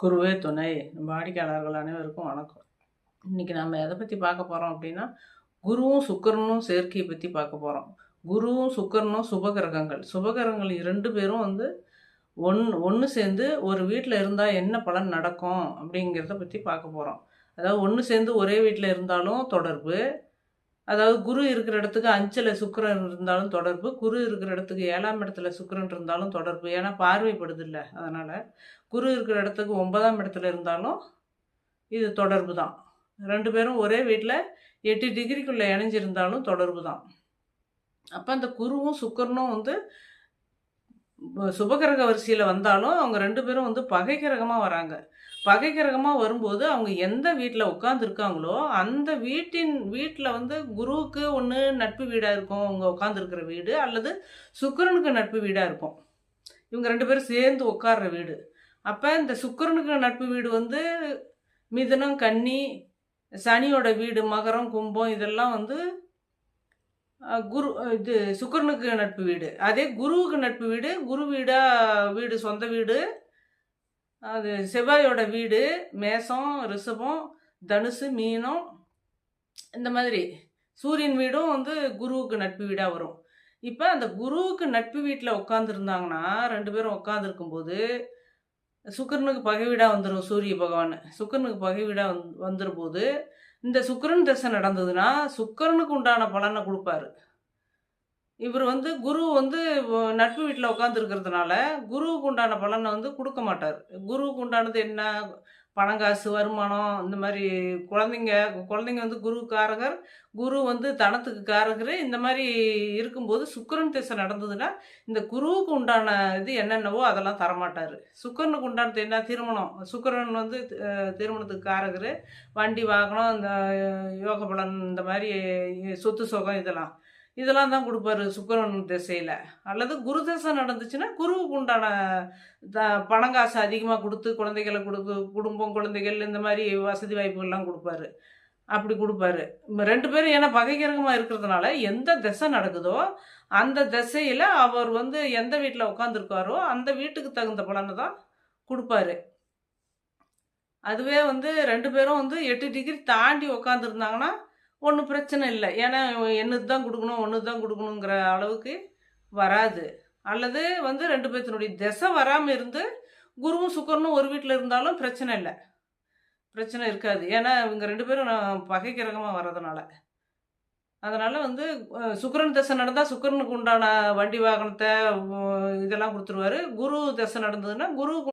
குருவே துணை. வாடிக்கையாளர்கள் அனைவருக்கும் வணக்கம். இன்னைக்கு நம்ம எத பத்தி பார்க்க போறோம் அப்படின்னா, குருவும் சுக்கிரனும் சேர்க்கைய பத்தி பார்க்க போறோம். குருவும் சுக்கிரனும் சுபகிரகங்கள். சுபகிரகங்கள் 2 பேரும் வந்து ஒண்ணு சேர்ந்து ஒரு வீட்ல இருந்தா என்ன பலன் நடக்கும் அப்படிங்கிறத பத்தி பார்க்க போறோம். அதாவது ஒண்ணு சேர்ந்து ஒரே வீட்ல இருந்தாலும் தொடர்பு. அதாவது குரு இருக்கிற இடத்துக்கு 5ல சுக்கிரன் இருந்தாலும் தொடர்பு. குரு இருக்கிற இடத்துக்கு 7ஆம் இடத்துல சுக்கிரன் இருந்தாலும் தொடர்பு. ஏன்னா பார்வைப்படுதுல்ல. அதனால. குரு இருக்கிற இடத்துக்கு 9ஆம் இடத்துல இருந்தாலும் இது தொடர்பு தான். 2 பேரும் ஒரே வீட்ல 8 டிகிரிக்குள்ள இணைஞ்சிருந்தாலும் தொடர்பு தான். அப்ப அந்த குருவும், சுக்கிரனும் வந்து சுபகிரக வரிசையில வந்தாலும், அவங்க 2 பேரும் வந்து பகை கிரகமா வராங்க. பகை கிரகமா வரும்போது, அவங்க எந்த வீட்ல உட்கார்ந்துருக்காங்களோ, அந்த வீட்ல வந்து குருவுக்கு ஒண்ணு நட்பு வீடா இருக்கும், அவங்க உட்கார்ந்துருக்கிற வீடு. அல்லது சுக்கிரனுக்கு நட்பு வீடா இருக்கும். இவங்க 2 பேரும் சேர்ந்து உட்கார்ற வீடு. அப்ப இந்த சுக்கிரனுக்கு நட்பு வீடு வந்து மிதுனம், கன்னி, சனியோட வீடு மகரம், கும்பம் இதெல்லாம் வந்து குரு இது சுக்கிரனுக்கு நட்பு வீடு. அதே குருவுக்கு நட்பு வீடு, குரு வீடு சொந்த வீடு. அது செவ்வாயோட வீடு மேஷம், ரிஷபம், தனுசு, மீனம் இந்த மாதிரி. சூரியன் வீடும் வந்து குருவுக்கு நட்பு வீடா வரும். இப்ப அந்த குருவுக்கு நட்பு வீட்ல உட்கார்ந்துருந்தாங்கன்னா, 2 பேரும் உட்கார்ந்துருக்கும்போது, சுக்கிரனுக்கு பகை வீடா வந்துரும் சூரிய பகவான். சுக்கிரனுக்கு பகை வீடா வந்துரும்போது, இந்த சுக்கிரன் திசை நடந்ததுன்னா, சுக்கிரனுக்கு உண்டான பலன குடுப்பாரு. இவரு வந்து குரு வந்து நட்பு வீட்ல உட்கார்ந்துருக்கிறதுனால, குருவுக்கு உண்டான பலன வந்து குடுக்க மாட்டாரு. குருவுக்கு உண்டானது என்ன? பணம், காசு, வருமானம் இந்த மாரி குழந்தைங்க குழந்தைங்க வந்து குருவுக்கு காரகர். குரு வந்து தனத்துக்கு காரகரு. இந்த மாரி இருக்கும்போது சுக்கிரன் திசை நடந்ததுன்னா, இந்த குருவுக்கு உண்டான இது என்னென்னவோ அதெல்லாம் தரமாட்டாரு. சுக்கிரனுக்கு உண்டானது என்ன? திருமணம். சுக்கிரன் வந்து திருமணத்துக்கு காரகரு. வண்டி, வாகனம், இந்த யோக பலன் இந்த மாரி சொத்து, சுகம் இதெல்லாம். இதெல்லாம் தான் குடுப்பாரு சுக்கிரன் திசையில. அல்லது குரு திசை நடந்துச்சுன்னா, குருவுக்கு உண்டான த பணம் காசு அதிகமா குடுத்து, குழந்தைகள குடுத்து குடும்பம், குழந்தைகள் இந்த மாரி வசதி வாய்ப்புகள்லாம் குடுப்பாரு. அப்படி குடுப்பாரு. 2 பேரும் ஏன்னா பகைக்கிரகமா இருக்கிறதுனால, எந்த திசை நடக்குதோ, அந்த திசையில அவர் வந்து எந்த வீட்ல உட்கார்ந்துருக்காரோ, அந்த வீட்டுக்கு தகுந்த பலன தான் குடுப்பாரு. அதுவே வந்து 2 பேரும் வந்து 8 டிகிரி தாண்டி உட்காந்துருந்தாங்கன்னா, ஒண்ணும் பிரச்சனை இல்ல. ஏன்னா என்னது தான் குடுக்கணும், ஒண்ணு தான் குடுக்கணுங்கிற அளவுக்கு வராது. அல்லது வந்து 2 பேத்தினுடைய திசை வராம இருந்து, குருவும், சுக்கிரனும் ஒரு வீட்ல இருந்தாலும் பிரச்சனை இல்ல. பிரச்சனை இருக்காது. ஏன்னா இவங்க 2 பேரும் பகை கிரகமா வர்றதுனால. அதனால வந்து சுக்கிரன் திசை நடந்தா சுக்கிரனுக்கு உண்டான வண்டி வாகனத்த இதெல்லாம் குடுத்துருவாரு. குரு திசை நடந்ததுன்னா, குருவுக்கு